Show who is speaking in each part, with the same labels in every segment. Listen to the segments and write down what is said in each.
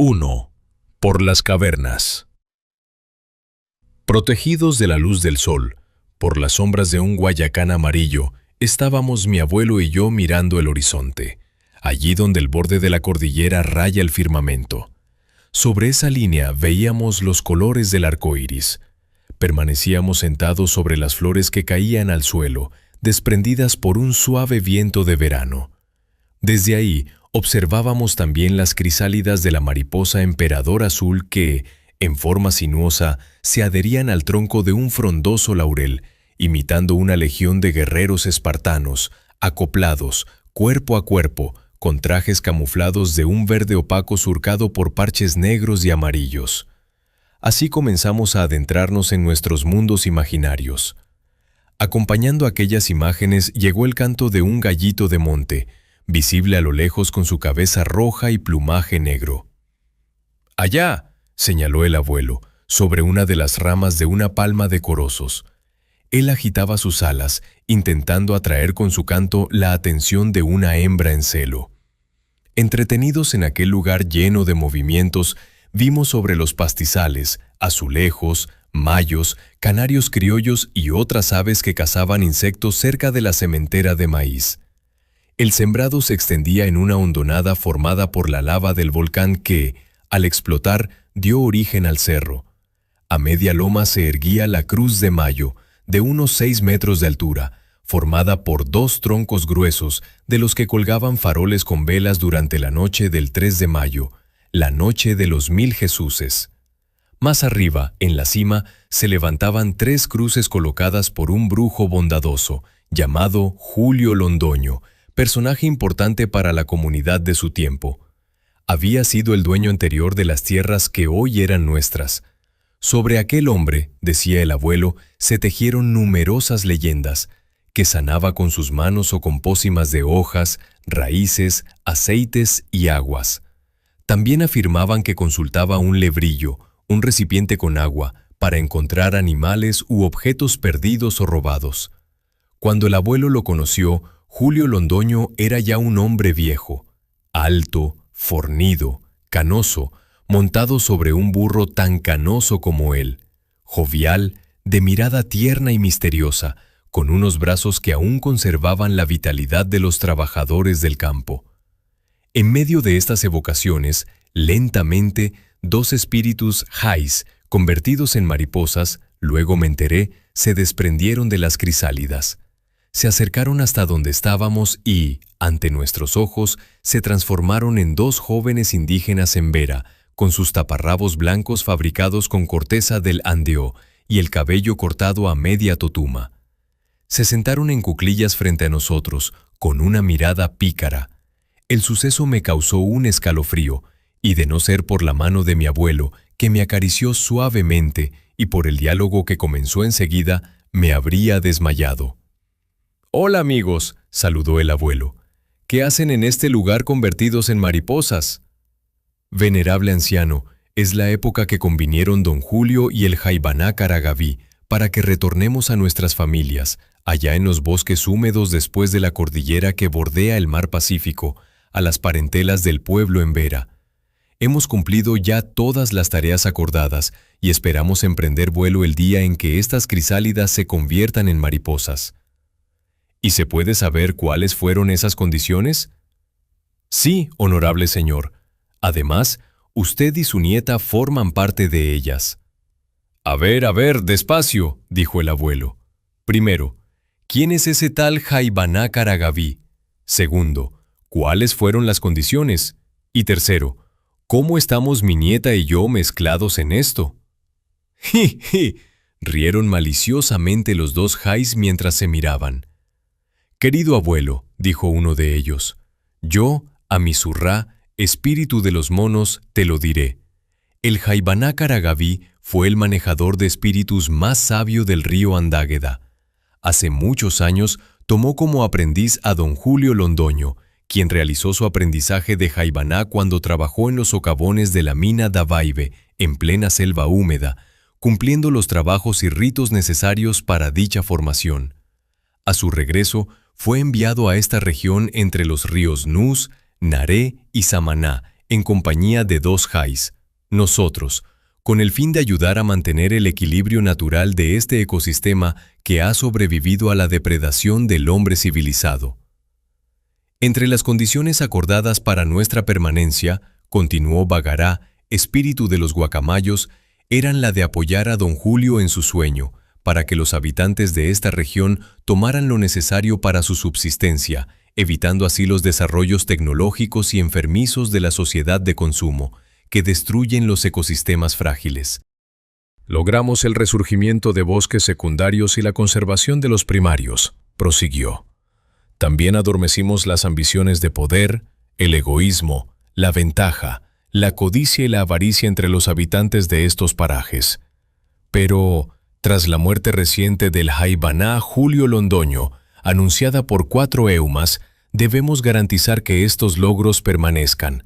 Speaker 1: 1. Por las cavernas. Protegidos de la luz del sol, por las sombras de un guayacán amarillo, estábamos mi abuelo y yo mirando el horizonte, allí donde el borde de la cordillera raya el firmamento. Sobre esa línea veíamos los colores del arco iris. Permanecíamos sentados sobre las flores que caían al suelo, desprendidas por un suave viento de verano. Desde ahí observábamos también las crisálidas de la mariposa emperador azul que, en forma sinuosa, se adherían al tronco de un frondoso laurel, imitando una legión de guerreros espartanos, acoplados, cuerpo a cuerpo, con trajes camuflados de un verde opaco surcado por parches negros y amarillos. Así comenzamos a adentrarnos en nuestros mundos imaginarios. Acompañando aquellas imágenes llegó el canto de un gallito de monte, visible a lo lejos con su cabeza roja y plumaje negro. «Allá», señaló el abuelo, sobre una de las ramas de una palma de corozos. Él agitaba sus alas, intentando atraer con su canto la atención de una hembra en celo. Entretenidos en aquel lugar lleno de movimientos, vimos sobre los pastizales, azulejos, mayos, canarios criollos y otras aves que cazaban insectos cerca de la sementera de maíz. El sembrado se extendía en una hondonada formada por la lava del volcán que, al explotar, dio origen al cerro. A media loma se erguía la Cruz de Mayo, de unos 6 metros de altura, formada por 2 troncos gruesos de los que colgaban faroles con velas durante la noche del 3 de mayo, la noche de los 1000 Jesuses. Más arriba, en la cima, se levantaban 3 cruces colocadas por un brujo bondadoso, llamado Julio Londoño, personaje importante para la comunidad de su tiempo. Había sido el dueño anterior de las tierras que hoy eran nuestras. Sobre aquel hombre, decía el abuelo, se tejieron numerosas leyendas, que sanaba con sus manos o con pócimas de hojas, raíces, aceites y aguas. También afirmaban que consultaba un lebrillo, un recipiente con agua, para encontrar animales u objetos perdidos o robados. Cuando el abuelo lo conoció, Julio Londoño era ya un hombre viejo, alto, fornido, canoso, montado sobre un burro tan canoso como él, jovial, de mirada tierna y misteriosa, con unos brazos que aún conservaban la vitalidad de los trabajadores del campo. En medio de estas evocaciones, lentamente, 2 espíritus jais, convertidos en mariposas, luego me enteré, se desprendieron de las crisálidas. Se acercaron hasta donde estábamos y, ante nuestros ojos, se transformaron en 2 jóvenes indígenas en vera, con sus taparrabos blancos fabricados con corteza del andeó y el cabello cortado a media totuma. Se sentaron en cuclillas frente a nosotros, con una mirada pícara. El suceso me causó un escalofrío, y de no ser por la mano de mi abuelo, que me acarició suavemente, y por el diálogo que comenzó enseguida, me habría desmayado. «Hola amigos», saludó el abuelo. «¿Qué hacen en este lugar convertidos en mariposas?» «Venerable anciano, es la época que convinieron don Julio y el Jaibaná Caragaví para que retornemos a nuestras familias, allá en los bosques húmedos después de la cordillera que bordea el mar Pacífico, a las parentelas del pueblo en Vera. Hemos cumplido ya todas las tareas acordadas y esperamos emprender vuelo el día en que estas crisálidas se conviertan en mariposas». ¿Y se puede saber cuáles fueron esas condiciones? Sí, honorable señor. Además, usted y su nieta forman parte de ellas. A ver, despacio, dijo el abuelo. Primero, ¿quién es ese tal Jaibaná Caragaví? Segundo, ¿cuáles fueron las condiciones? Y tercero, ¿cómo estamos mi nieta y yo mezclados en esto? ¡Ji! Rieron maliciosamente los 2 jais mientras se miraban. «Querido abuelo», dijo uno de ellos, «yo, Amisurrá, espíritu de los monos, te lo diré. El Jaibaná Caragaví fue el manejador de espíritus más sabio del río Andágueda. Hace muchos años tomó como aprendiz a don Julio Londoño, quien realizó su aprendizaje de Jaibaná cuando trabajó en los socavones de la mina Dabaibe, en plena selva húmeda, cumpliendo los trabajos y ritos necesarios para dicha formación. A su regreso, fue enviado a esta región entre los ríos Nus, Naré y Samaná, en compañía de 2 jais, nosotros, con el fin de ayudar a mantener el equilibrio natural de este ecosistema que ha sobrevivido a la depredación del hombre civilizado. Entre las condiciones acordadas para nuestra permanencia, continuó Bagará, espíritu de los guacamayos, eran la de apoyar a don Julio en su sueño, para que los habitantes de esta región tomaran lo necesario para su subsistencia, evitando así los desarrollos tecnológicos y enfermizos de la sociedad de consumo, que destruyen los ecosistemas frágiles. Logramos el resurgimiento de bosques secundarios y la conservación de los primarios, prosiguió. También adormecimos las ambiciones de poder, el egoísmo, la ventaja, la codicia y la avaricia entre los habitantes de estos parajes. Pero, tras la muerte reciente del Jaibaná Julio Londoño, anunciada por 4 eumas, debemos garantizar que estos logros permanezcan.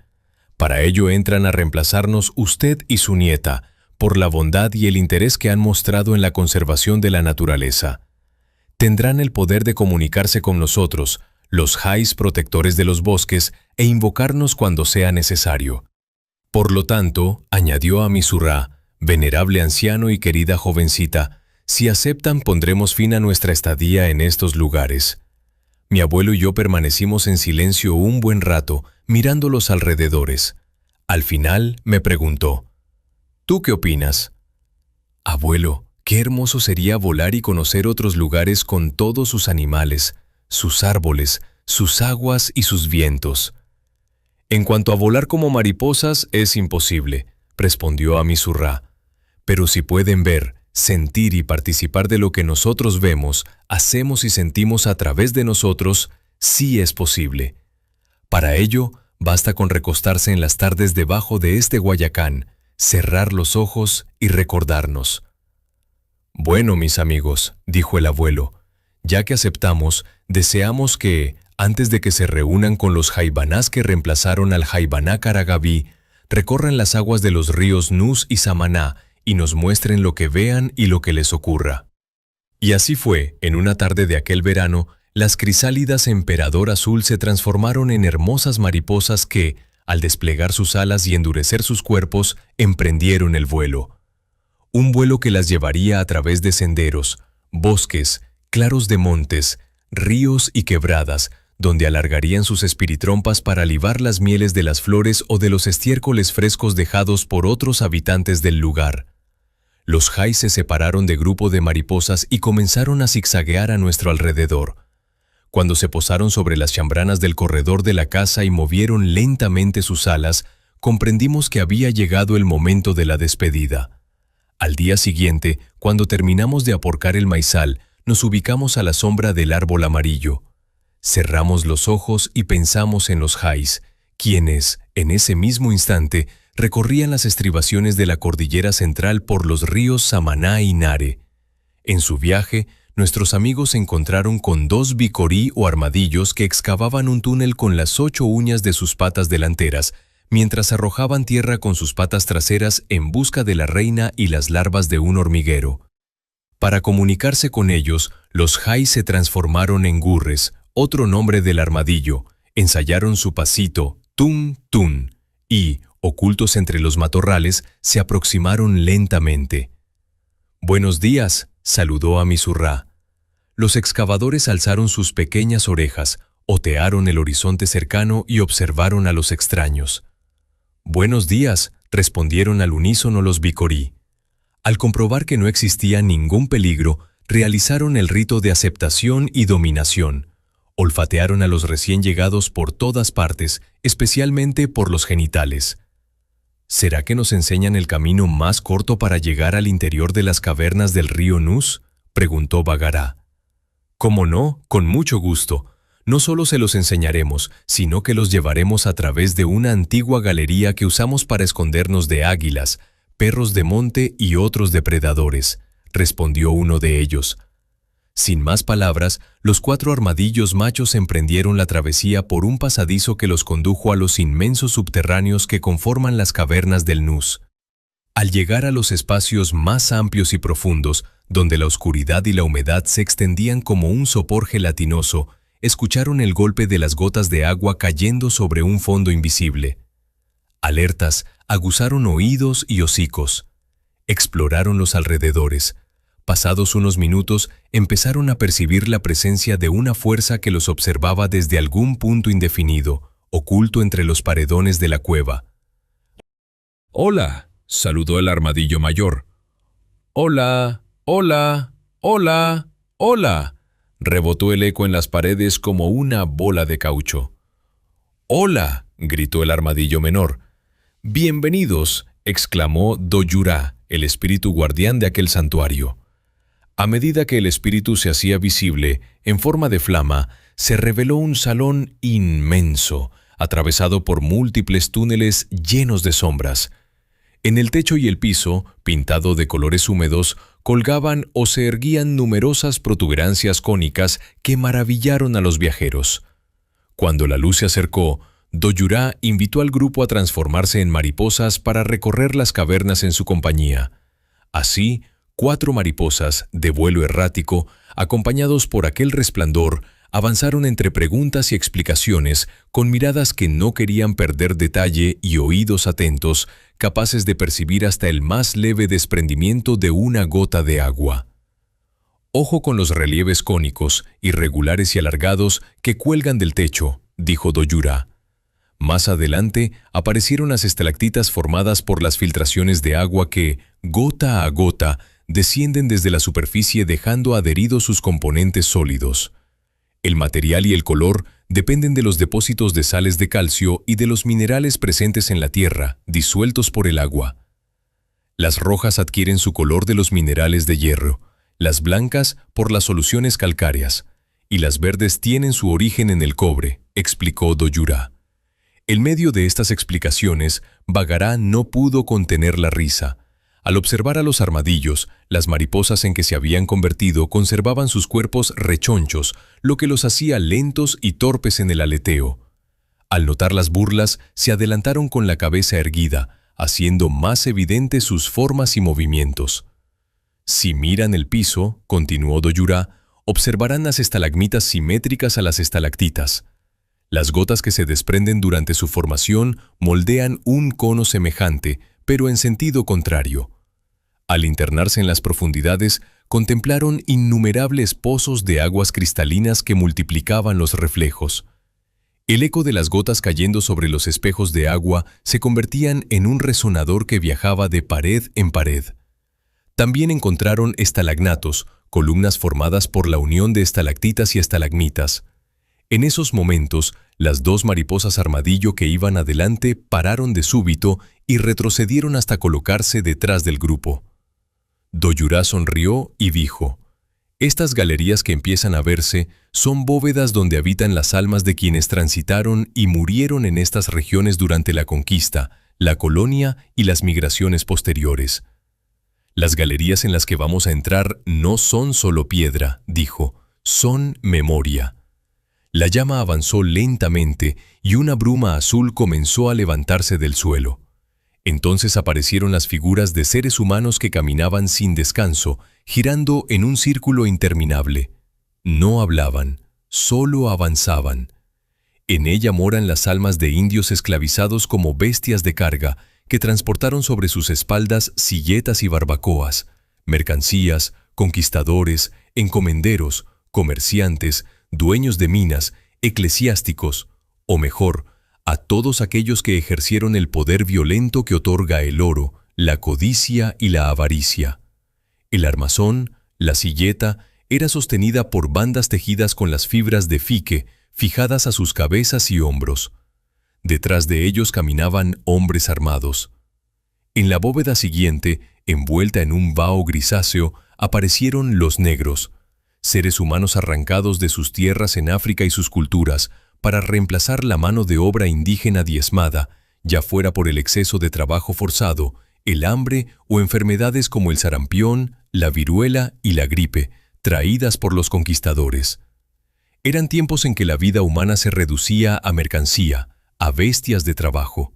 Speaker 1: Para ello entran a reemplazarnos usted y su nieta, por la bondad y el interés que han mostrado en la conservación de la naturaleza. Tendrán el poder de comunicarse con nosotros, los jais protectores de los bosques, e invocarnos cuando sea necesario. Por lo tanto, añadió a Misurá, venerable anciano y querida jovencita, si aceptan pondremos fin a nuestra estadía en estos lugares. Mi abuelo y yo permanecimos en silencio un buen rato, mirando los alrededores. Al final me preguntó, ¿tú qué opinas? Abuelo, qué hermoso sería volar y conocer otros lugares con todos sus animales, sus árboles, sus aguas y sus vientos. En cuanto a volar como mariposas, es imposible, respondió a Misurá. Pero si pueden ver, sentir y participar de lo que nosotros vemos, hacemos y sentimos a través de nosotros, sí es posible. Para ello, basta con recostarse en las tardes debajo de este guayacán, cerrar los ojos y recordarnos. Bueno, mis amigos, dijo el abuelo, ya que aceptamos, deseamos que, antes de que se reúnan con los jaibanás que reemplazaron al Jaibaná Caragaví, recorran las aguas de los ríos Nus y Samaná y nos muestren lo que vean y lo que les ocurra. Y así fue, en una tarde de aquel verano, las crisálidas Emperador Azul se transformaron en hermosas mariposas que, al desplegar sus alas y endurecer sus cuerpos, emprendieron el vuelo. Un vuelo que las llevaría a través de senderos, bosques, claros de montes, ríos y quebradas, donde alargarían sus espiritrompas para libar las mieles de las flores o de los estiércoles frescos dejados por otros habitantes del lugar. Los jais se separaron de grupo de mariposas y comenzaron a zigzaguear a nuestro alrededor. Cuando se posaron sobre las chambranas del corredor de la casa y movieron lentamente sus alas, comprendimos que había llegado el momento de la despedida. Al día siguiente, cuando terminamos de aporcar el maizal, nos ubicamos a la sombra del árbol amarillo. Cerramos los ojos y pensamos en los jais, quienes, en ese mismo instante, recorrían las estribaciones de la cordillera central por los ríos Samaná y Nare. En su viaje, nuestros amigos se encontraron con 2 bicorí o armadillos que excavaban un túnel con las 8 uñas de sus patas delanteras, mientras arrojaban tierra con sus patas traseras en busca de la reina y las larvas de un hormiguero. Para comunicarse con ellos, los jais se transformaron en gurres, otro nombre del armadillo, ensayaron su pasito, tun, tun, y, ocultos entre los matorrales, se aproximaron lentamente. «Buenos días», saludó a Misurá. Los excavadores alzaron sus pequeñas orejas, otearon el horizonte cercano y observaron a los extraños. «Buenos días», respondieron al unísono los bicorí. Al comprobar que no existía ningún peligro, realizaron el rito de aceptación y dominación. Olfatearon a los recién llegados por todas partes, especialmente por los genitales. ¿Será que nos enseñan el camino más corto para llegar al interior de las cavernas del río Nus?, preguntó Bagará. «¿Cómo no? Con mucho gusto. No solo se los enseñaremos, sino que los llevaremos a través de una antigua galería que usamos para escondernos de águilas, perros de monte y otros depredadores», respondió uno de ellos. Sin más palabras, los 4 armadillos machos emprendieron la travesía por un pasadizo que los condujo a los inmensos subterráneos que conforman las cavernas del Nus. Al llegar a los espacios más amplios y profundos, donde la oscuridad y la humedad se extendían como un sopor gelatinoso, escucharon el golpe de las gotas de agua cayendo sobre un fondo invisible. Alertas, aguzaron oídos y hocicos. Exploraron los alrededores. Pasados unos minutos, empezaron a percibir la presencia de una fuerza que los observaba desde algún punto indefinido, oculto entre los paredones de la cueva. «Hola», saludó el armadillo mayor. «Hola, hola, hola, hola», rebotó el eco en las paredes como una bola de caucho. «Hola», gritó el armadillo menor. «Bienvenidos», exclamó Doyura, el espíritu guardián de aquel santuario. A medida que el espíritu se hacía visible, en forma de flama, se reveló un salón inmenso, atravesado por múltiples túneles llenos de sombras. En el techo y el piso, pintado de colores húmedos, colgaban o se erguían numerosas protuberancias cónicas que maravillaron a los viajeros. Cuando la luz se acercó, Doyura invitó al grupo a transformarse en mariposas para recorrer las cavernas en su compañía. Así, 4 mariposas, de vuelo errático, acompañados por aquel resplandor, avanzaron entre preguntas y explicaciones, con miradas que no querían perder detalle y oídos atentos, capaces de percibir hasta el más leve desprendimiento de una gota de agua. «Ojo con los relieves cónicos, irregulares y alargados que cuelgan del techo», dijo Doyura. Más adelante aparecieron las estalactitas formadas por las filtraciones de agua que, gota a gota, descienden desde la superficie dejando adheridos sus componentes sólidos. El material y el color dependen de los depósitos de sales de calcio y de los minerales presentes en la tierra, disueltos por el agua. Las rojas adquieren su color de los minerales de hierro, las blancas por las soluciones calcáreas, y las verdes tienen su origen en el cobre, explicó Doyura. En medio de estas explicaciones, Bagará no pudo contener la risa. Al observar a los armadillos, las mariposas en que se habían convertido conservaban sus cuerpos rechonchos, lo que los hacía lentos y torpes en el aleteo. Al notar las burlas, se adelantaron con la cabeza erguida, haciendo más evidentes sus formas y movimientos. «Si miran el piso», continuó Doyura, «observarán las estalagmitas simétricas a las estalactitas. Las gotas que se desprenden durante su formación moldean un cono semejante, pero en sentido contrario. Al internarse en las profundidades, contemplaron innumerables pozos de aguas cristalinas que multiplicaban los reflejos. El eco de las gotas cayendo sobre los espejos de agua se convertían en un resonador que viajaba de pared en pared. También encontraron estalagnatos, columnas formadas por la unión de estalactitas y estalagmitas. En esos momentos, las 2 mariposas armadillo que iban adelante pararon de súbito y retrocedieron hasta colocarse detrás del grupo. Doyura sonrió y dijo: «Estas galerías que empiezan a verse son bóvedas donde habitan las almas de quienes transitaron y murieron en estas regiones durante la conquista, la colonia y las migraciones posteriores. Las galerías en las que vamos a entrar no son solo piedra», dijo, «son memoria». La llama avanzó lentamente y una bruma azul comenzó a levantarse del suelo. Entonces aparecieron las figuras de seres humanos que caminaban sin descanso, girando en un círculo interminable. No hablaban, solo avanzaban. En ella moran las almas de indios esclavizados como bestias de carga, que transportaron sobre sus espaldas silletas y barbacoas, mercancías, conquistadores, encomenderos, comerciantes, dueños de minas, eclesiásticos, o mejor, a todos aquellos que ejercieron el poder violento que otorga el oro, la codicia y la avaricia. El armazón, la silleta, era sostenida por bandas tejidas con las fibras de fique, fijadas a sus cabezas y hombros. Detrás de ellos caminaban hombres armados. En la bóveda siguiente, envuelta en un vaho grisáceo, aparecieron los negros, seres humanos arrancados de sus tierras en África y sus culturas, para reemplazar la mano de obra indígena diezmada, ya fuera por el exceso de trabajo forzado, el hambre o enfermedades como el sarampión, la viruela y la gripe, traídas por los conquistadores. Eran tiempos en que la vida humana se reducía a mercancía, a bestias de trabajo.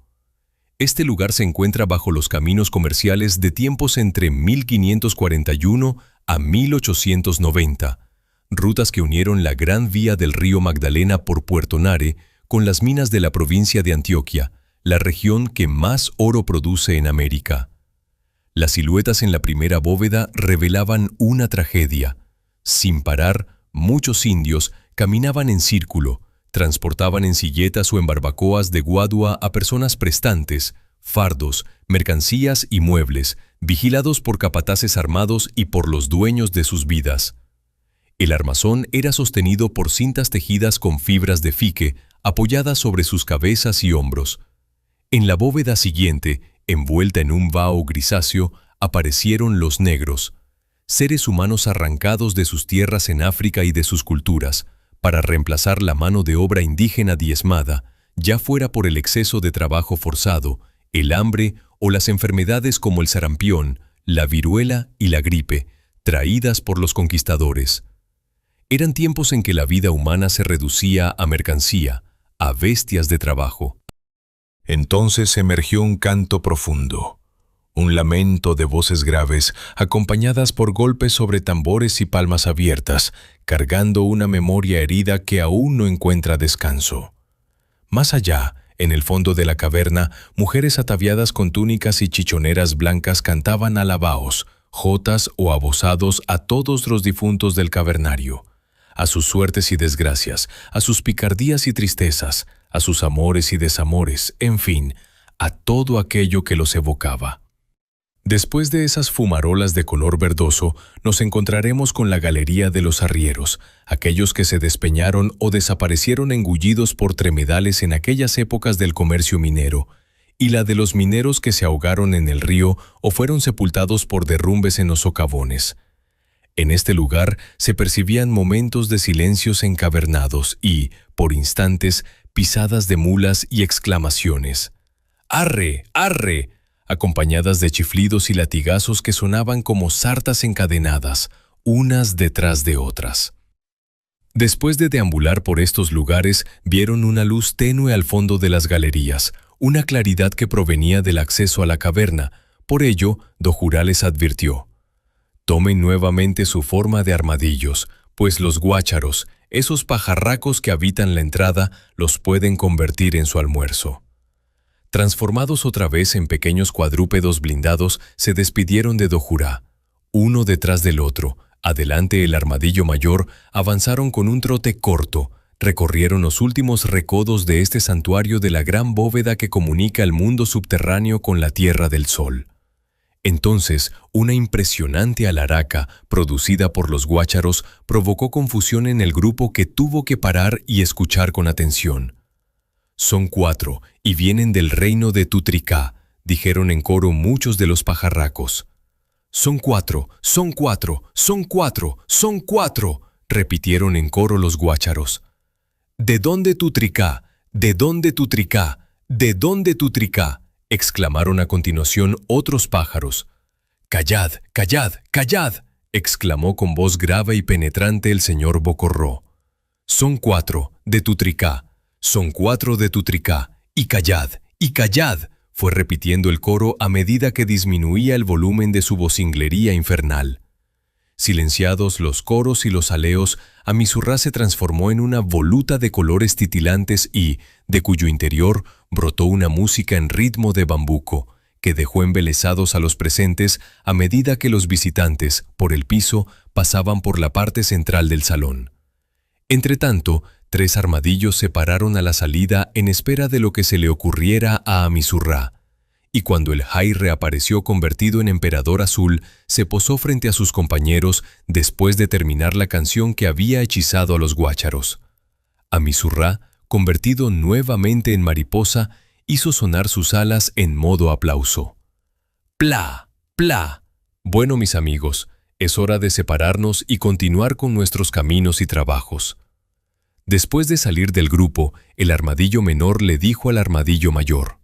Speaker 1: Este lugar se encuentra bajo los caminos comerciales de tiempos entre 1541 a 1890, rutas que unieron la gran vía del río Magdalena por Puerto Nare con las minas de la provincia de Antioquia, la región que más oro produce en América. Las siluetas en la primera bóveda revelaban una tragedia. Sin parar, muchos indios caminaban en círculo, transportaban en silletas o en barbacoas de guadua a personas prestantes, fardos, mercancías y muebles, vigilados por capataces armados y por los dueños de sus vidas. El armazón era sostenido por cintas tejidas con fibras de fique, apoyadas sobre sus cabezas y hombros. En la bóveda siguiente, envuelta en un vaho grisáceo, aparecieron los negros, seres humanos arrancados de sus tierras en África y de sus culturas, para reemplazar la mano de obra indígena diezmada, ya fuera por el exceso de trabajo forzado, el hambre o las enfermedades como el sarampión, la viruela y la gripe, traídas por los conquistadores. Eran tiempos en que la vida humana se reducía a mercancía, a bestias de trabajo.
Speaker 2: Entonces emergió un canto profundo, un lamento de voces graves, acompañadas por golpes sobre tambores y palmas abiertas, cargando una memoria herida que aún no encuentra descanso. Más allá, en el fondo de la caverna, mujeres ataviadas con túnicas y chichoneras blancas cantaban alabaos, jotas o abosados a todos los difuntos del cavernario, a sus suertes y desgracias, a sus picardías y tristezas, a sus amores y desamores, en fin, a todo aquello que los evocaba. Después de esas fumarolas de color verdoso, nos encontraremos con la galería de los arrieros, aquellos que se despeñaron o desaparecieron engullidos por tremedales en aquellas épocas del comercio minero, y la de los mineros que se ahogaron en el río o fueron sepultados por derrumbes en los socavones. En este lugar se percibían momentos de silencios encavernados y, por instantes, pisadas de mulas y exclamaciones. ¡Arre! ¡Arre!, acompañadas de chiflidos y latigazos que sonaban como sartas encadenadas, unas detrás de otras. Después de deambular por estos lugares, vieron una luz tenue al fondo de las galerías, una claridad que provenía del acceso a la caverna. Por ello, Dojurá les advirtió: tomen nuevamente su forma de armadillos, pues los guácharos, esos pajarracos que habitan la entrada, los pueden convertir en su almuerzo. Transformados otra vez en pequeños cuadrúpedos blindados, se despidieron de Dojurá. Uno detrás del otro, adelante el armadillo mayor, avanzaron con un trote corto, recorrieron los últimos recodos de este santuario de la gran bóveda que comunica el mundo subterráneo con la Tierra del Sol. Entonces, una impresionante alaraca, producida por los guácharos, provocó confusión en el grupo que tuvo que parar y escuchar con atención. «Son 4 y vienen del reino de Tutricá», dijeron en coro muchos de los pajarracos. «Son 4, son 4, son 4, son 4», repitieron en coro los guácharos. «¿De dónde Tutricá? ¿De dónde Tutricá? ¿De dónde Tutricá?», exclamaron a continuación otros pájaros. «Callad, callad, callad», exclamó con voz grave y penetrante el señor Bocorró. «Son 4 de Tutricá, son 4 de Tutricá, y callad, fue repitiendo el coro a medida que disminuía el volumen de su vocinglería infernal. Silenciados los coros y los aleos, Amisurrá se transformó en una voluta de colores titilantes y, de cuyo interior, brotó una música en ritmo de bambuco, que dejó embelesados a los presentes a medida que los visitantes, por el piso, pasaban por la parte central del salón. Entretanto, 3 armadillos se pararon a la salida en espera de lo que se le ocurriera a Amisurrá, y cuando el Jai reapareció convertido en emperador azul, se posó frente a sus compañeros después de terminar la canción que había hechizado a los guácharos. Amisurrá, convertido nuevamente en mariposa, hizo sonar sus alas en modo aplauso. ¡Pla! ¡Pla! Bueno, mis amigos, es hora de separarnos y continuar con nuestros caminos y trabajos. Después de salir del grupo, el armadillo menor le dijo al armadillo mayor: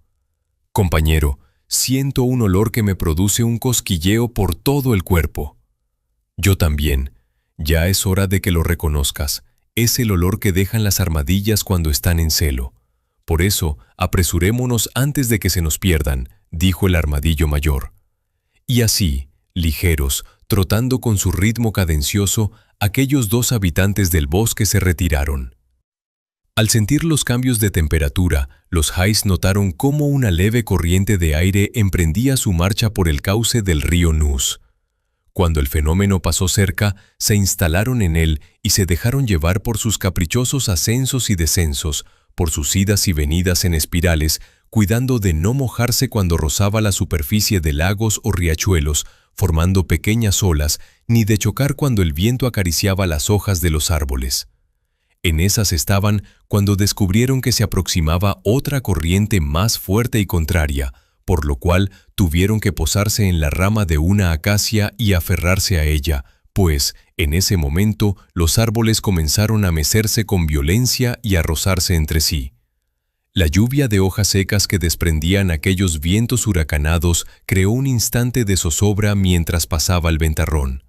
Speaker 2: «Compañero, siento un olor que me produce un cosquilleo por todo el cuerpo». «Yo también. Ya es hora de que lo reconozcas. Es el olor que dejan las armadillas cuando están en celo. Por eso, apresurémonos antes de que se nos pierdan», dijo el armadillo mayor. Y así, ligeros, trotando con su ritmo cadencioso, aquellos 2 habitantes del bosque se retiraron.
Speaker 1: Al sentir los cambios de temperatura, los Hais notaron cómo una leve corriente de aire emprendía su marcha por el cauce del río Nus. Cuando el fenómeno pasó cerca, se instalaron en él y se dejaron llevar por sus caprichosos ascensos y descensos, por sus idas y venidas en espirales, cuidando de no mojarse cuando rozaba la superficie de lagos o riachuelos, formando pequeñas olas, ni de chocar cuando el viento acariciaba las hojas de los árboles. En esas estaban cuando descubrieron que se aproximaba otra corriente más fuerte y contraria, por lo cual tuvieron que posarse en la rama de una acacia y aferrarse a ella, pues, en ese momento, los árboles comenzaron a mecerse con violencia y a rozarse entre sí. La lluvia de hojas secas que desprendían aquellos vientos huracanados creó un instante de zozobra mientras pasaba el ventarrón.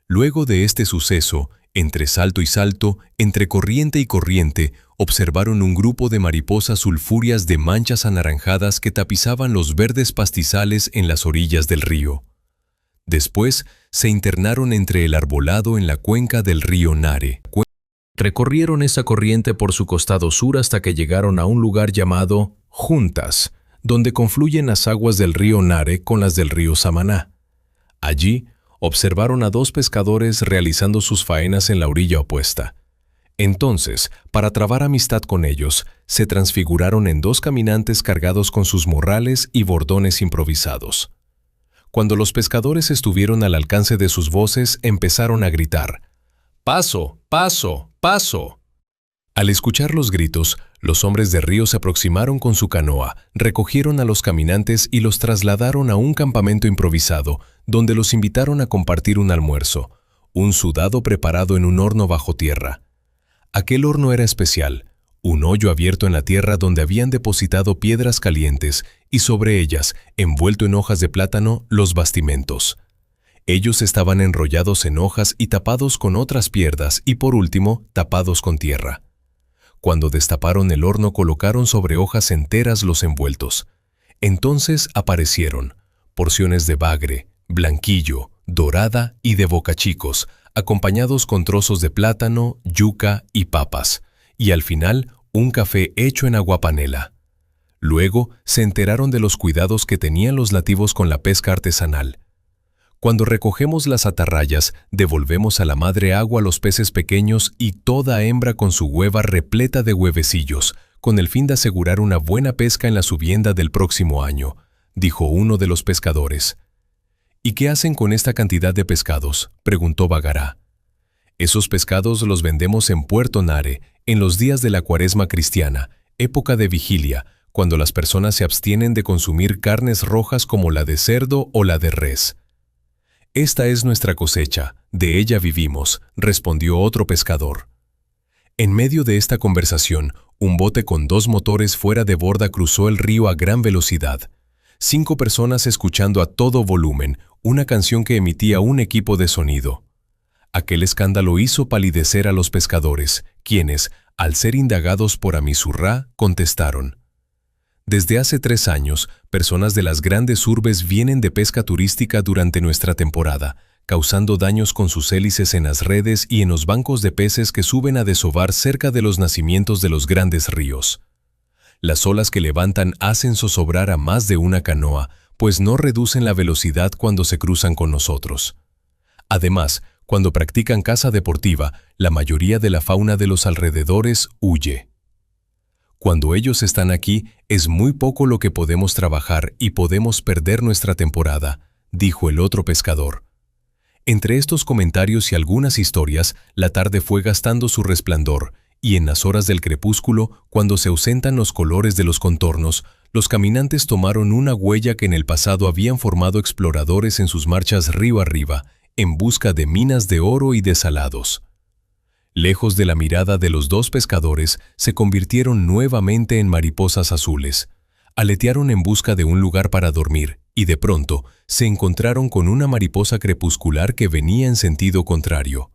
Speaker 1: Luego de este suceso, entre salto y salto, entre corriente y corriente, observaron un grupo de mariposas sulfúreas de manchas anaranjadas que tapizaban los verdes pastizales en las orillas del río. Después, se internaron entre el arbolado en la cuenca del río Nare. Recorrieron esa corriente por su costado sur hasta que llegaron a un lugar llamado Juntas, donde confluyen las aguas del río Nare con las del río Samaná. Allí, observaron a dos pescadores realizando sus faenas en la orilla opuesta. Entonces, para trabar amistad con ellos, se transfiguraron en dos caminantes cargados con sus morrales y bordones improvisados. Cuando los pescadores estuvieron al alcance de sus voces, empezaron a gritar: «¡Paso! ¡Paso! ¡Paso!». Al escuchar los gritos, los hombres de río se aproximaron con su canoa, recogieron a los caminantes y los trasladaron a un campamento improvisado, donde los invitaron a compartir un almuerzo, un sudado preparado en un horno bajo tierra. Aquel horno era especial, un hoyo abierto en la tierra donde habían depositado piedras calientes y sobre ellas, envuelto en hojas de plátano, los bastimentos. Ellos estaban enrollados en hojas y tapados con otras piedras y, por último, tapados con tierra. Cuando destaparon el horno, colocaron sobre hojas enteras los envueltos. Entonces aparecieron porciones de bagre, blanquillo, dorada y de bocachicos, acompañados con trozos de plátano, yuca y papas, y al final un café hecho en aguapanela. Luego se enteraron de los cuidados que tenían los nativos con la pesca artesanal. Cuando recogemos las atarrayas, devolvemos a la madre agua a los peces pequeños y toda hembra con su hueva repleta de huevecillos, con el fin de asegurar una buena pesca en la subienda del próximo año, dijo uno de los pescadores. ¿Y qué hacen con esta cantidad de pescados?, preguntó Bagará. Esos pescados los vendemos en Puerto Nare, en los días de la Cuaresma cristiana, época de vigilia, cuando las personas se abstienen de consumir carnes rojas como la de cerdo o la de res. Esta es nuestra cosecha, de ella vivimos, respondió otro pescador. En medio de esta conversación, un bote con 2 motores fuera de borda cruzó el río a gran velocidad. 5 personas escuchando a todo volumen una canción que emitía un equipo de sonido. Aquel escándalo hizo palidecer a los pescadores, quienes, al ser indagados por Amisurrá, contestaron: «Desde hace 3 años, personas de las grandes urbes vienen de pesca turística durante nuestra temporada, causando daños con sus hélices en las redes y en los bancos de peces que suben a desovar cerca de los nacimientos de los grandes ríos. Las olas que levantan hacen zozobrar a más de una canoa, pues no reducen la velocidad cuando se cruzan con nosotros. Además, cuando practican caza deportiva, la mayoría de la fauna de los alrededores huye. Cuando ellos están aquí, es muy poco lo que podemos trabajar y podemos perder nuestra temporada», dijo el otro pescador. Entre estos comentarios y algunas historias, la tarde fue gastando su resplandor, y en las horas del crepúsculo, cuando se ausentan los colores de los contornos, los caminantes tomaron una huella que en el pasado habían formado exploradores en sus marchas río arriba, en busca de minas de oro y de salados. Lejos de la mirada de los 2 pescadores, se convirtieron nuevamente en mariposas azules. Aletearon en busca de un lugar para dormir, y de pronto se encontraron con una mariposa crepuscular que venía en sentido contrario.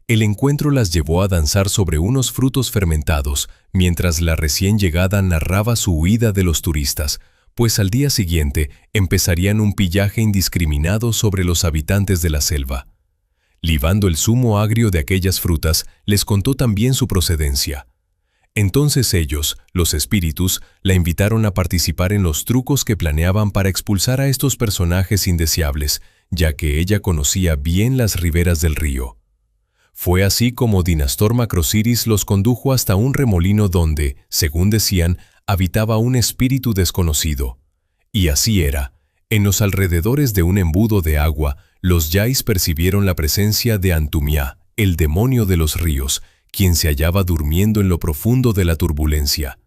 Speaker 1: El encuentro las llevó a danzar sobre unos frutos fermentados, mientras la recién llegada narraba su huida de los turistas, pues al día siguiente empezarían un pillaje indiscriminado sobre los habitantes de la selva. Libando el zumo agrio de aquellas frutas, les contó también su procedencia. Entonces ellos, los espíritus, la invitaron a participar en los trucos que planeaban para expulsar a estos personajes indeseables, ya que ella conocía bien las riberas del río. Fue así como Dinastor Macrosiris los condujo hasta un remolino donde, según decían, habitaba un espíritu desconocido. Y así era. En los alrededores de un embudo de agua, los Yais percibieron la presencia de Antumia, el demonio de los ríos, quien se hallaba durmiendo en lo profundo de la turbulencia.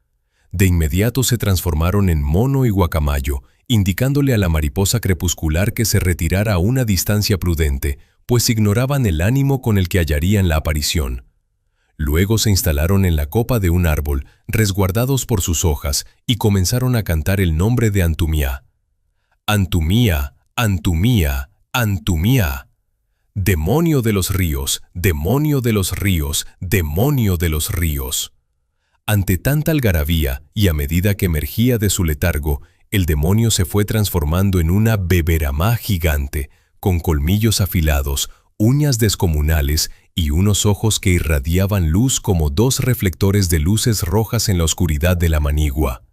Speaker 1: De inmediato se transformaron en mono y guacamayo, indicándole a la mariposa crepuscular que se retirara a una distancia prudente, pues ignoraban el ánimo con el que hallarían la aparición. Luego se instalaron en la copa de un árbol, resguardados por sus hojas, y comenzaron a cantar el nombre de Antumia. Antumia, Antumia, Antumia. Demonio de los ríos, demonio de los ríos, demonio de los ríos. Ante tanta algarabía y a medida que emergía de su letargo, el demonio se fue transformando en una beberamá gigante, con colmillos afilados, uñas descomunales y unos ojos que irradiaban luz como dos reflectores de luces rojas en la oscuridad de la manigua.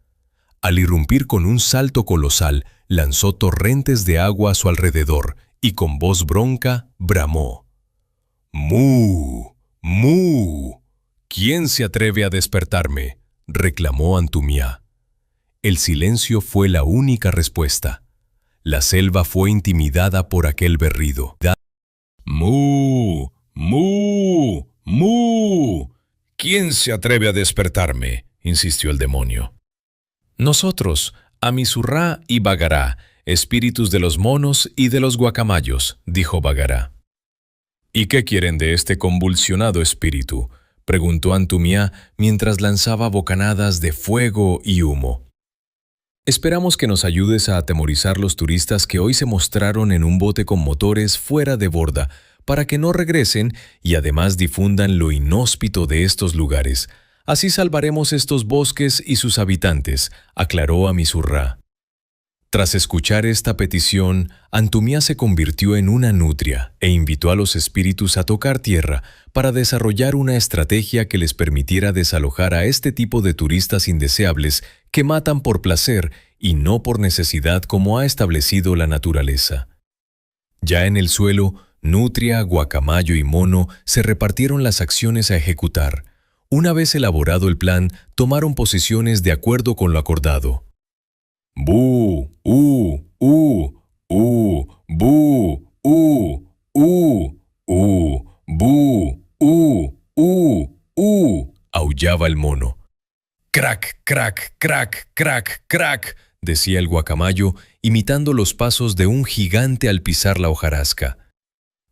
Speaker 1: Al irrumpir con un salto colosal, lanzó torrentes de agua a su alrededor y con voz bronca bramó: «¡Mu! ¡Mu! ¿Quién se atreve a despertarme?», reclamó Antumia. El silencio fue la única respuesta. La selva fue intimidada por aquel berrido. «¡Mu! ¡Mu! ¡Mu! ¿Quién se atreve a despertarme?», insistió el demonio. «Nosotros, Amisurrá y Bagará, espíritus de los monos y de los guacamayos», dijo Bagará. «¿Y qué quieren de este convulsionado espíritu?», preguntó Antumia mientras lanzaba bocanadas de fuego y humo. «Esperamos que nos ayudes a atemorizar los turistas que hoy se mostraron en un bote con motores fuera de borda, para que no regresen y además difundan lo inhóspito de estos lugares. Así salvaremos estos bosques y sus habitantes», aclaró Amisurrá. Tras escuchar esta petición, Antumia se convirtió en una nutria e invitó a los espíritus a tocar tierra para desarrollar una estrategia que les permitiera desalojar a este tipo de turistas indeseables que matan por placer y no por necesidad como ha establecido la naturaleza. Ya en el suelo, nutria, guacamayo y mono se repartieron las acciones a ejecutar. Una vez elaborado el plan, tomaron posiciones de acuerdo con lo acordado. «Bu, bu, bu, bu, bu», aullaba el mono. «Crac, crac, crac, crac, crac», decía el guacamayo, imitando los pasos de un gigante al pisar la hojarasca.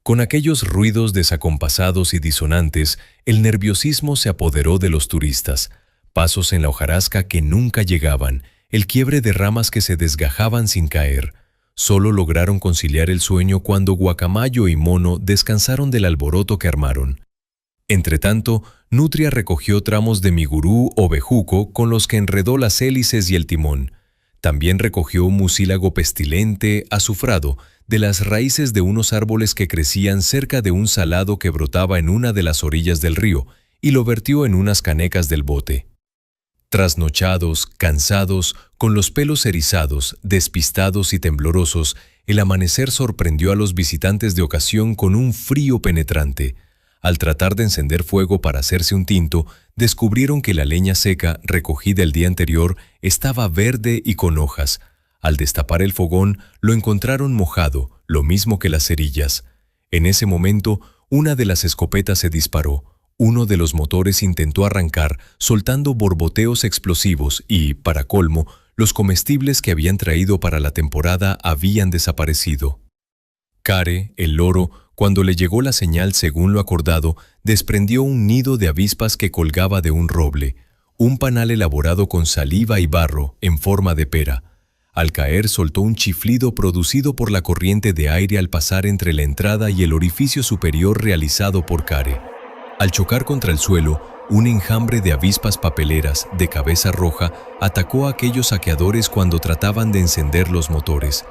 Speaker 1: Con aquellos ruidos desacompasados y disonantes, el nerviosismo se apoderó de los turistas. Pasos en la hojarasca que nunca llegaban, el quiebre de ramas que se desgajaban sin caer. Solo lograron conciliar el sueño cuando guacamayo y mono descansaron del alboroto que armaron. Entretanto, Nutria recogió tramos de migurú o bejuco con los que enredó las hélices y el timón. También recogió un mucílago pestilente, azufrado, de las raíces de unos árboles que crecían cerca de un salado que brotaba en una de las orillas del río, y lo vertió en unas canecas del bote. Trasnochados, cansados, con los pelos erizados, despistados y temblorosos, el amanecer sorprendió a los visitantes de ocasión con un frío penetrante. Al tratar de encender fuego para hacerse un tinto, descubrieron que la leña seca, recogida el día anterior, estaba verde y con hojas. Al destapar el fogón, lo encontraron mojado, lo mismo que las cerillas. En ese momento, una de las escopetas se disparó. Uno de los motores intentó arrancar, soltando borboteos explosivos y, para colmo, los comestibles que habían traído para la temporada habían desaparecido. Care, el loro, cuando le llegó la señal según lo acordado, desprendió un nido de avispas que colgaba de un roble, un panal elaborado con saliva y barro, en forma de pera. Al caer soltó un chiflido producido por la corriente de aire al pasar entre la entrada y el orificio superior realizado por Care. Al chocar contra el suelo, un enjambre de avispas papeleras de cabeza roja atacó a aquellos saqueadores cuando trataban de encender los motores.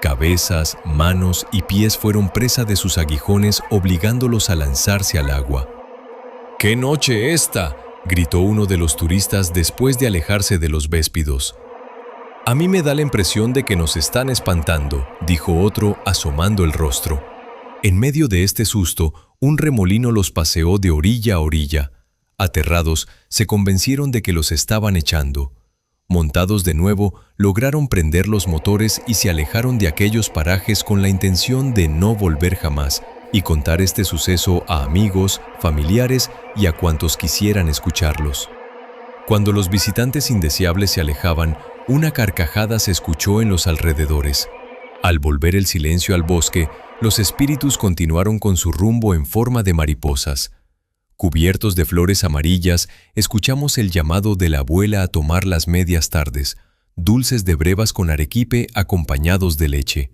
Speaker 1: Cabezas, manos y pies fueron presa de sus aguijones, obligándolos a lanzarse al agua. «¡Qué noche esta!», gritó uno de los turistas después de alejarse de los véspidos. A mí me da la impresión de que nos están espantando, dijo otro asomando el rostro. En medio de este susto, un remolino los paseó de orilla a orilla. Aterrados, se convencieron de que los estaban echando. Montados de nuevo, lograron prender los motores y se alejaron de aquellos parajes con la intención de no volver jamás y contar este suceso a amigos, familiares y a cuantos quisieran escucharlos. Cuando los visitantes indeseables se alejaban, una carcajada se escuchó en los alrededores. Al volver el silencio al bosque, los espíritus continuaron con su rumbo en forma de mariposas. Cubiertos de flores amarillas, escuchamos el llamado de la abuela a tomar las medias tardes, dulces de brevas con arequipe acompañados de leche.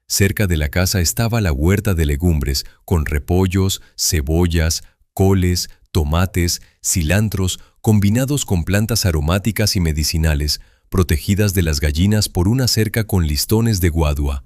Speaker 1: Cerca de la casa estaba la huerta de legumbres, con repollos, cebollas, coles, tomates, cilantros, combinados con plantas aromáticas y medicinales, protegidas de las gallinas por una cerca con listones de guadua.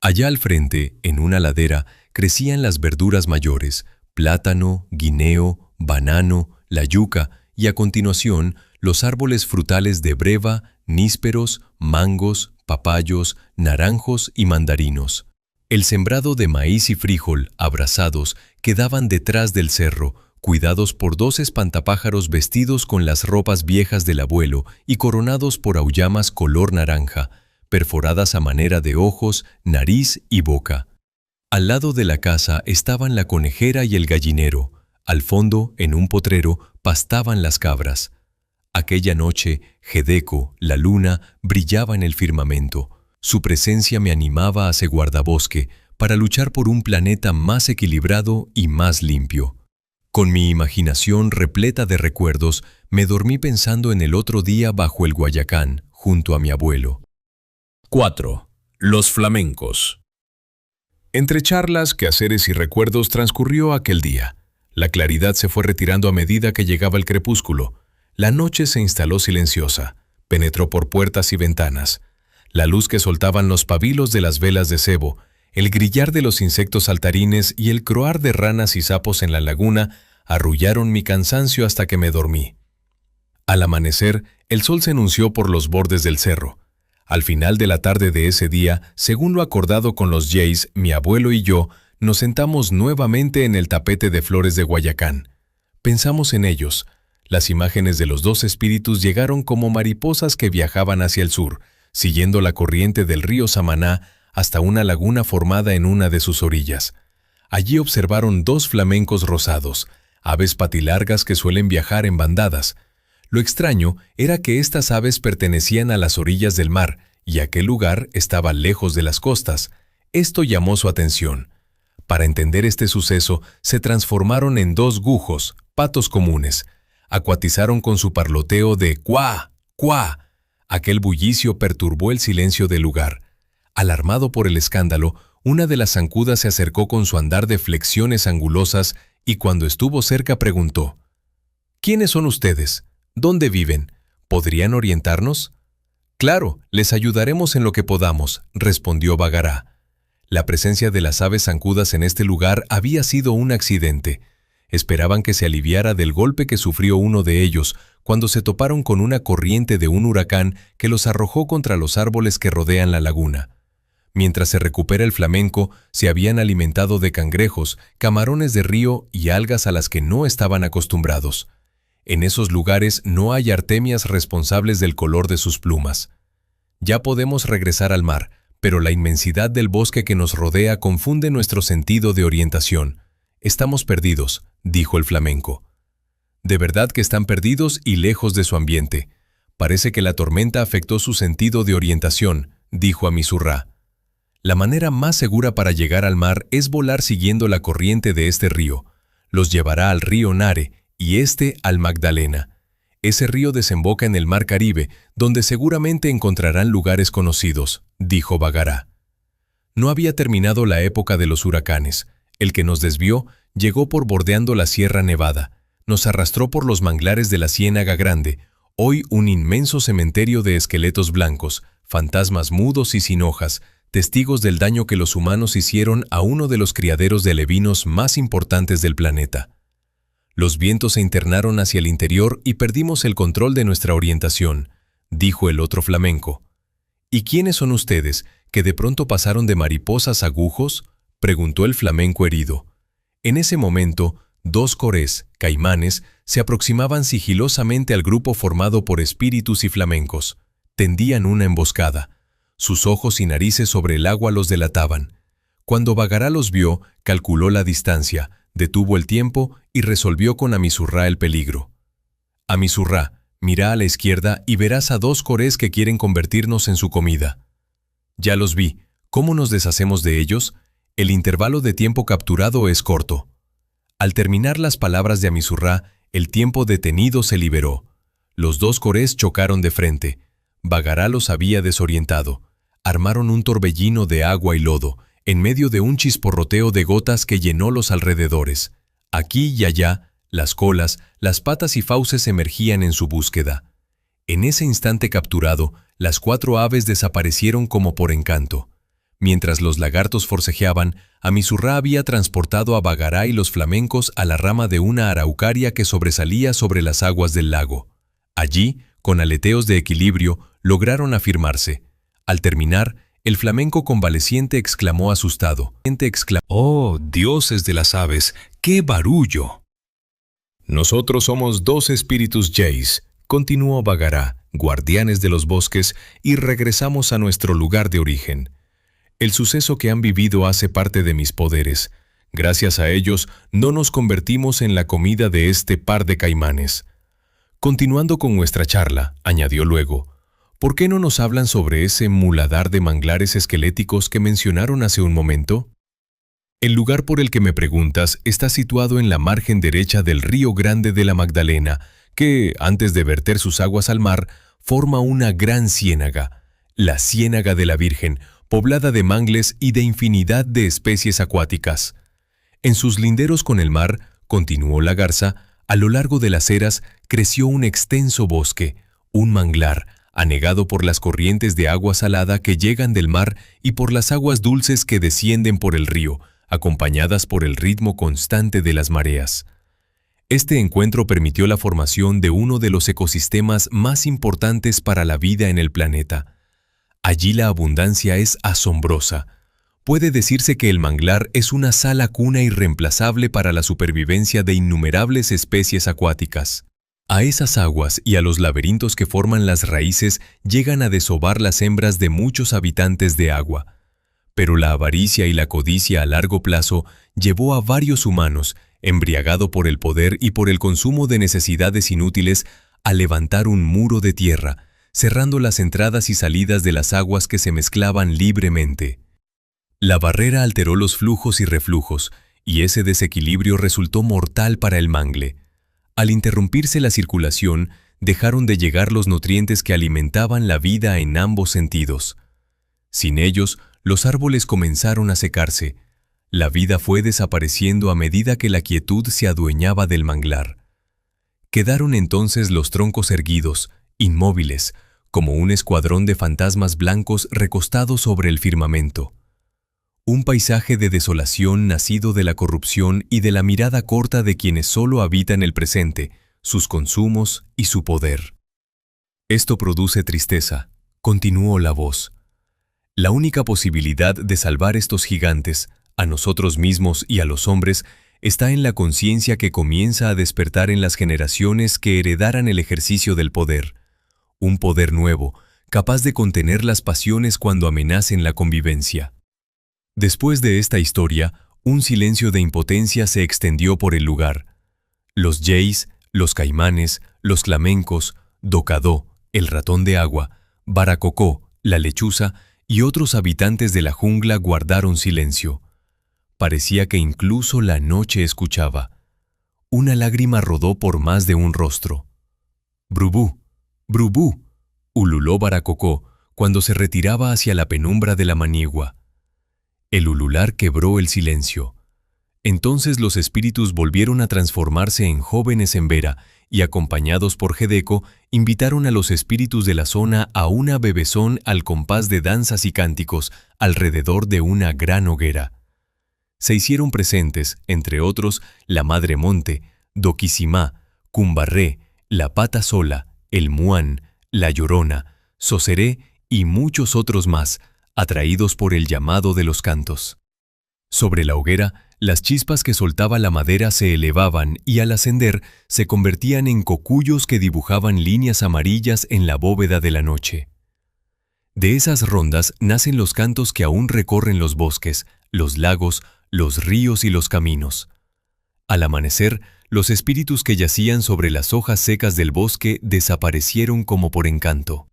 Speaker 1: Allá al frente, en una ladera, crecían las verduras mayores, plátano, guineo, banano, la yuca y a continuación los árboles frutales de breva, nísperos, mangos, papayos, naranjos y mandarinos. El sembrado de maíz y frijol, abrazados, quedaban detrás del cerro, cuidados por 2 espantapájaros vestidos con las ropas viejas del abuelo y coronados por auyamas color naranja, perforadas a manera de ojos, nariz y boca. Al lado de la casa estaban la conejera y el gallinero. Al fondo, en un potrero, pastaban las cabras. Aquella noche, Gedeco, la luna, brillaba en el firmamento. Su presencia me animaba hacia guardabosque para luchar por un planeta más equilibrado y más limpio. Con mi imaginación repleta de recuerdos, me dormí pensando en el otro día bajo el Guayacán, junto a mi abuelo.
Speaker 2: 4. Los flamencos. Entre charlas, quehaceres y recuerdos transcurrió aquel día. La claridad se fue retirando a medida que llegaba el crepúsculo. La noche se instaló silenciosa, penetró por puertas y ventanas. La luz que soltaban los pabilos de las velas de cebo, el grillar de los insectos saltarines y el croar de ranas y sapos en la laguna arrullaron mi cansancio hasta que me dormí. Al amanecer, el sol se enunció por los bordes del cerro. Al final de la tarde de ese día, según lo acordado con los Jays, mi abuelo y yo, nos sentamos nuevamente en el tapete de flores de Guayacán. Pensamos en ellos. Las imágenes de los 2 espíritus llegaron como mariposas que viajaban hacia el sur, siguiendo la corriente del río Samaná hasta una laguna formada en una de sus orillas. Allí observaron 2 flamencos rosados, aves patilargas que suelen viajar en bandadas. Lo extraño era que estas aves pertenecían a las orillas del mar y aquel lugar estaba lejos de las costas. Esto llamó su atención. Para entender este suceso, se transformaron en 2 gujos, patos comunes. Acuatizaron con su parloteo de ¡cuá! ¡Cuá! Aquel bullicio perturbó el silencio del lugar. Alarmado por el escándalo, una de las zancudas se acercó con su andar de flexiones angulosas y cuando estuvo cerca preguntó: ¿Quiénes son ustedes? ¿Dónde viven? ¿Podrían orientarnos? Claro, les ayudaremos en lo que podamos, respondió Bagará. La presencia de las aves zancudas en este lugar había sido un accidente. Esperaban que se aliviara del golpe que sufrió uno de ellos cuando se toparon con una corriente de un huracán que los arrojó contra los árboles que rodean la laguna. Mientras se recupera el flamenco, se habían alimentado de cangrejos, camarones de río y algas a las que no estaban acostumbrados. En esos lugares no hay artemias responsables del color de sus plumas. Ya podemos regresar al mar, pero la inmensidad del bosque que nos rodea confunde nuestro sentido de orientación. Estamos perdidos, dijo el flamenco. De verdad que están perdidos y lejos de su ambiente. Parece que la tormenta afectó su sentido de orientación, dijo Amisurrá. La manera más segura para llegar al mar es volar siguiendo la corriente de este río. Los llevará al río Nare y este al Magdalena. Ese río desemboca en el mar Caribe, donde seguramente encontrarán lugares conocidos, dijo Bagará. No había terminado la época de los huracanes. El que nos desvió llegó por bordeando la Sierra Nevada. Nos arrastró por los manglares de la Ciénaga Grande, hoy un inmenso cementerio de esqueletos blancos, fantasmas mudos y sin hojas, testigos del daño que los humanos hicieron a uno de los criaderos de alevinos más importantes del planeta.
Speaker 1: Los vientos se internaron hacia el interior y perdimos el control de nuestra orientación, dijo el otro flamenco. ¿Y quiénes son ustedes, que de pronto pasaron de mariposas a agujos?, preguntó el flamenco herido. En ese momento, 2 corés, caimanes, se aproximaban sigilosamente al grupo formado por espíritus y flamencos. Tendían una emboscada. Sus ojos y narices sobre el agua los delataban. Cuando Bagará los vio, calculó la distancia, detuvo el tiempo y resolvió con Amisurrá el peligro. Amisurrá, mira a la izquierda y verás a 2 corés que quieren convertirnos en su comida. Ya los vi. ¿Cómo nos deshacemos de ellos? El intervalo de tiempo capturado es corto. Al terminar las palabras de Amisurrá, el tiempo detenido se liberó. Los 2 corés chocaron de frente. Bagará los había desorientado. Armaron un torbellino de agua y lodo, en medio de un chisporroteo de gotas que llenó los alrededores. Aquí y allá, las colas, las patas y fauces emergían en su búsqueda. En ese instante capturado, las 4 aves desaparecieron como por encanto. Mientras los lagartos forcejeaban, Amisurrá había transportado a Bagará y los flamencos a la rama de una araucaria que sobresalía sobre las aguas del lago. Allí, con aleteos de equilibrio, lograron afirmarse. Al terminar, el flamenco convaleciente exclamó asustado.
Speaker 2: ¡Oh, dioses de las aves! ¡Qué barullo! Nosotros somos 2 espíritus Jays, continuó Bagará, guardianes de los bosques, y regresamos a nuestro lugar de origen. El suceso que han vivido hace parte de mis poderes. Gracias a ellos, no nos convertimos en la comida de este par de caimanes. Continuando con nuestra charla, añadió luego, ¿por qué no nos hablan sobre ese muladar de manglares esqueléticos que mencionaron hace un momento? El lugar por el que me preguntas está situado en la margen derecha del Río Grande de la Magdalena, que, antes de verter sus aguas al mar, forma una gran ciénaga, la Ciénaga de la Virgen, poblada de mangles y de infinidad de especies acuáticas. En sus linderos con el mar, continuó la garza, a lo largo de las eras creció un extenso bosque, un manglar, anegado por las corrientes de agua salada que llegan del mar y por las aguas dulces que descienden por el río, acompañadas por el ritmo constante de las mareas. Este encuentro permitió la formación de uno de los ecosistemas más importantes para la vida en el planeta. Allí la abundancia es asombrosa. Puede decirse que el manglar es una sala cuna irreemplazable para la supervivencia de innumerables especies acuáticas. A esas aguas y a los laberintos que forman las raíces llegan a desovar las hembras de muchos habitantes de agua. Pero la avaricia y la codicia a largo plazo llevó a varios humanos, embriagado por el poder y por el consumo de necesidades inútiles, a levantar un muro de tierra, cerrando las entradas y salidas de las aguas que se mezclaban libremente. La barrera alteró los flujos y reflujos, y ese desequilibrio resultó mortal para el mangle. Al interrumpirse la circulación, dejaron de llegar los nutrientes que alimentaban la vida en ambos sentidos. Sin ellos, los árboles comenzaron a secarse. La vida fue desapareciendo a medida que la quietud se adueñaba del manglar. Quedaron entonces los troncos erguidos, inmóviles, como un escuadrón de fantasmas blancos recostados sobre el firmamento. Un paisaje de desolación nacido de la corrupción y de la mirada corta de quienes solo habitan el presente, sus consumos y su poder. Esto produce tristeza, continuó la voz. La única posibilidad de salvar estos gigantes, a nosotros mismos y a los hombres, está en la conciencia que comienza a despertar en las generaciones que heredaran el ejercicio del poder. Un poder nuevo, capaz de contener las pasiones cuando amenacen la convivencia. Después de esta historia, un silencio de impotencia se extendió por el lugar. Los Jays, los caimanes, los flamencos, Docadó, el ratón de agua, Baracocó, la lechuza y otros habitantes de la jungla guardaron silencio. Parecía que incluso la noche escuchaba. Una lágrima rodó por más de un rostro. «Brubú, Brubú», ululó Baracocó cuando se retiraba hacia la penumbra de la manigua. El ulular quebró el silencio. Entonces los espíritus volvieron a transformarse en jóvenes en vera y, acompañados por Gedeco, invitaron a los espíritus de la zona a una bebezón al compás de danzas y cánticos alrededor de una gran hoguera. Se hicieron presentes, entre otros, la Madre Monte,
Speaker 3: Doquisimá, Cumbarré, La Pata Sola, El Muán, La Llorona, Soceré y muchos otros más, atraídos por el llamado de los cantos. Sobre la hoguera, las chispas que soltaba la madera se elevaban y al ascender se convertían en cocuyos que dibujaban líneas amarillas en la bóveda de la noche. De esas rondas nacen los cantos que aún recorren los bosques, los lagos, los ríos y los caminos. Al amanecer, los espíritus que yacían sobre las hojas secas del bosque desaparecieron como por encanto.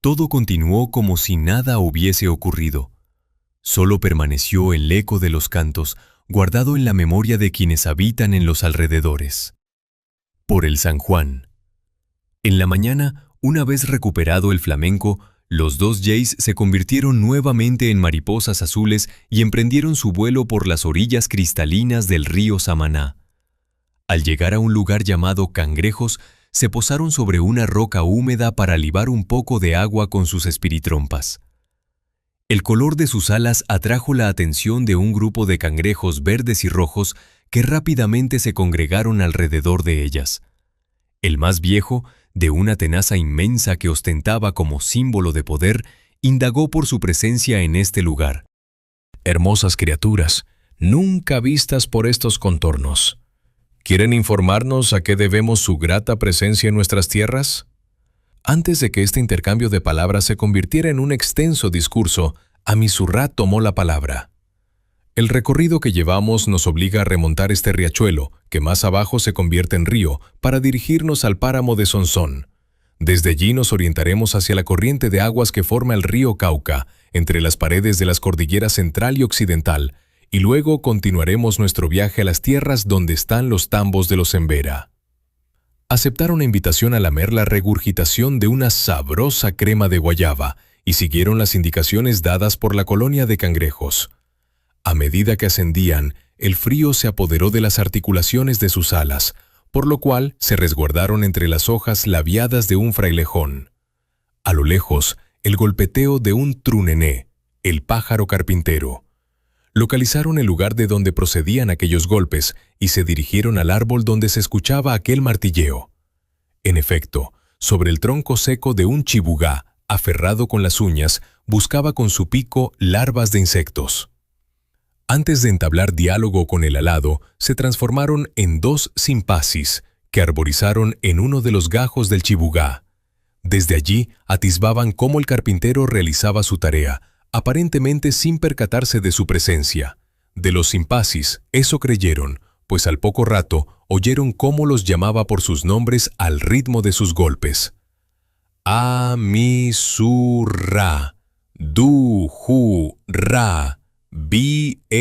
Speaker 3: Todo continuó como si nada hubiese ocurrido. Solo permaneció el eco de los cantos, guardado en la memoria de quienes habitan en los alrededores. Por el San Juan. En la mañana, una vez recuperado el flamenco, los dos Jays se convirtieron nuevamente en mariposas azules y emprendieron su vuelo por las orillas cristalinas del río Samaná. Al llegar a un lugar llamado Cangrejos, se posaron sobre una roca húmeda para libar un poco de agua con sus espiritrompas. El color de sus alas atrajo la atención de un grupo de cangrejos verdes y rojos que rápidamente se congregaron alrededor de ellas. El más viejo, de una tenaza inmensa que ostentaba como símbolo de poder, indagó por su presencia en este lugar.
Speaker 2: Hermosas criaturas, nunca vistas por estos contornos. ¿Quieren informarnos a qué debemos su grata presencia en nuestras tierras? Antes de que este intercambio de palabras se convirtiera en un extenso discurso, Amisurrá tomó la palabra. El recorrido que llevamos nos obliga a remontar este riachuelo, que más abajo se convierte en río, para dirigirnos al páramo de Sonsón. Desde allí nos orientaremos hacia la corriente de aguas que forma el río Cauca, entre las paredes de las cordilleras central y occidental, y luego continuaremos nuestro viaje a las tierras donde están los tambos de los Embera. Aceptaron la invitación a lamer la regurgitación de una sabrosa crema de guayaba y siguieron las indicaciones dadas por la colonia de cangrejos. A medida que ascendían, el frío se apoderó de las articulaciones de sus alas, por lo cual se resguardaron entre las hojas labiadas de un frailejón. A lo lejos, el golpeteo de un trunené, el pájaro carpintero. Localizaron el lugar de donde procedían aquellos golpes y se dirigieron al árbol donde se escuchaba aquel martilleo. En efecto, sobre el tronco seco de un chibugá, aferrado con las uñas, buscaba con su pico larvas de insectos. Antes de entablar diálogo con el alado, se transformaron en dos simpasis que arborizaron en uno de los gajos del chibugá. Desde allí atisbaban cómo el carpintero realizaba su tarea, aparentemente sin percatarse de su presencia. De los simpasis, eso creyeron, pues al poco rato oyeron cómo los llamaba por sus nombres al ritmo de sus golpes. Amisurrá, Dujurrá, Bienvení,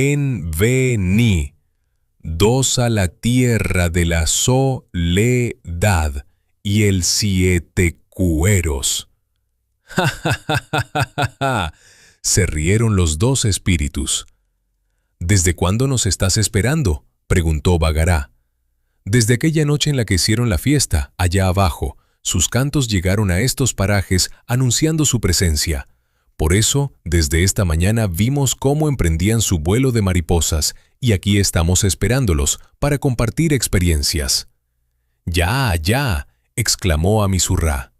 Speaker 2: dos a la tierra de la soledad y el siete cueros. ¡Ja, ja, ja, ja, ja, ja! Se rieron los dos espíritus. ¿Desde cuándo nos estás esperando?, preguntó Bagará. Desde aquella noche en la que hicieron la fiesta, allá abajo, sus cantos llegaron a estos parajes anunciando su presencia. Por eso, desde esta mañana vimos cómo emprendían su vuelo de mariposas y aquí estamos esperándolos para compartir experiencias. ¡Ya, ya!, exclamó Amisurrá.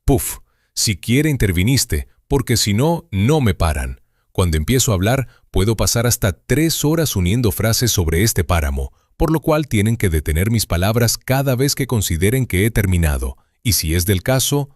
Speaker 2: ¡Puf! Siquiera interviniste, porque si no, no me paran. Cuando empiezo a hablar, puedo pasar hasta 3 horas uniendo frases sobre este páramo, por lo cual tienen que detener mis palabras cada vez que consideren que he terminado, y si es del caso,